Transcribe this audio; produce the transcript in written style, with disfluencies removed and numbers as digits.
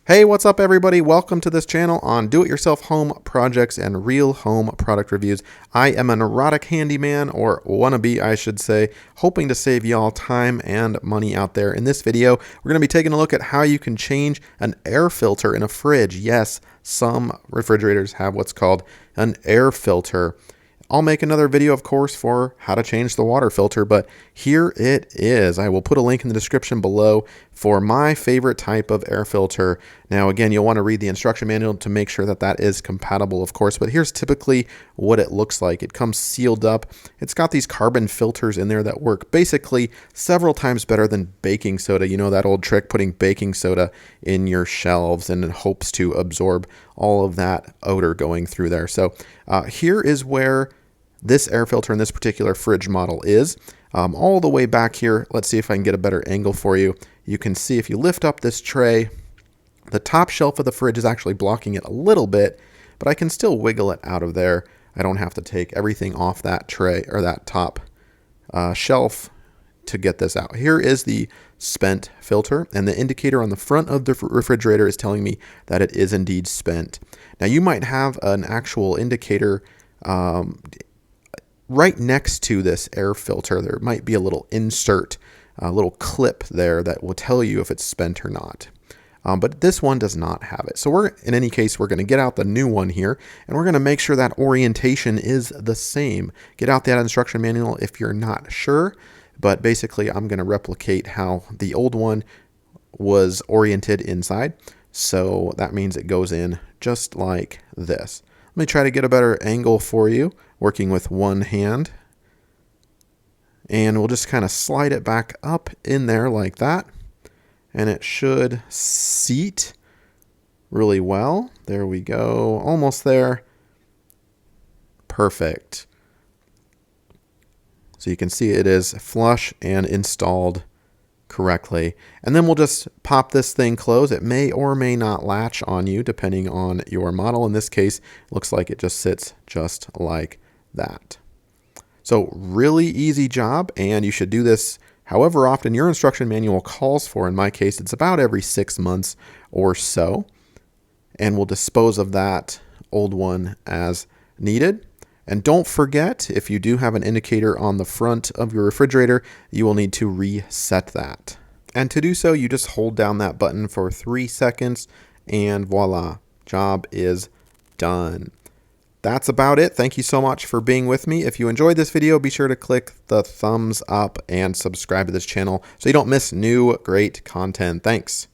Hey, what's up everybody? Welcome to this channel on do-it-yourself home projects and real home product reviews. I am a neurotic handyman, or wannabe I should say, hoping to save y'all time and money out there. In this video, we're going to be taking a look at how you can change an air filter in a fridge. Yes, some refrigerators have what's called an air filter. I'll make another video, of course, for how to change the water filter, but here it is. I will put a link in the description below for my favorite type of air filter. Now, again, you'll want to read the instruction manual to make sure that that is compatible, of course, but here's typically what it looks like. It comes sealed up. It's got these carbon filters in there that work basically several times better than baking soda. You know that old trick, putting baking soda in your shelves and in hopes to absorb all of that odor going through there. So here is where this air filter in this particular fridge model is. All the way back here, let's see if I can get a better angle for you. You can see if you lift up this tray, the top shelf of the fridge is actually blocking it a little bit, but I can still wiggle it out of there. I don't have to take everything off that tray or that top shelf to get this out. Here is the spent filter, and the indicator on the front of the refrigerator is telling me that it is indeed spent. Now you might have an actual indicator right next to this air filter. There might be a little insert, a little clip there that will tell you if it's spent or not. But this one does not have it. So in any case, we're going to get out the new one here, and we're going to make sure that orientation is the same. Get out that instruction manual if you're not sure, but basically I'm going to replicate how the old one was oriented inside. So that means it goes in just like this. Let me try to get a better angle for you, working with one hand. And we'll just kind of slide it back up in there like that. And it should seat really well. There we go. Almost there. Perfect. So you can see it is flush and installed correctly. And then we'll just pop this thing closed. It may or may not latch on you depending on your model. In this case, it looks like it just sits just like that. So really easy job, and you should do this however often your instruction manual calls for. In my case, it's about every 6 months or so, and we'll dispose of that old one as needed. And don't forget, if you do have an indicator on the front of your refrigerator, you will need to reset that. And to do so, you just hold down that button for 3 seconds, and voila, job is done. That's about it. Thank you so much for being with me. If you enjoyed this video, be sure to click the thumbs up and subscribe to this channel so you don't miss new great content. Thanks.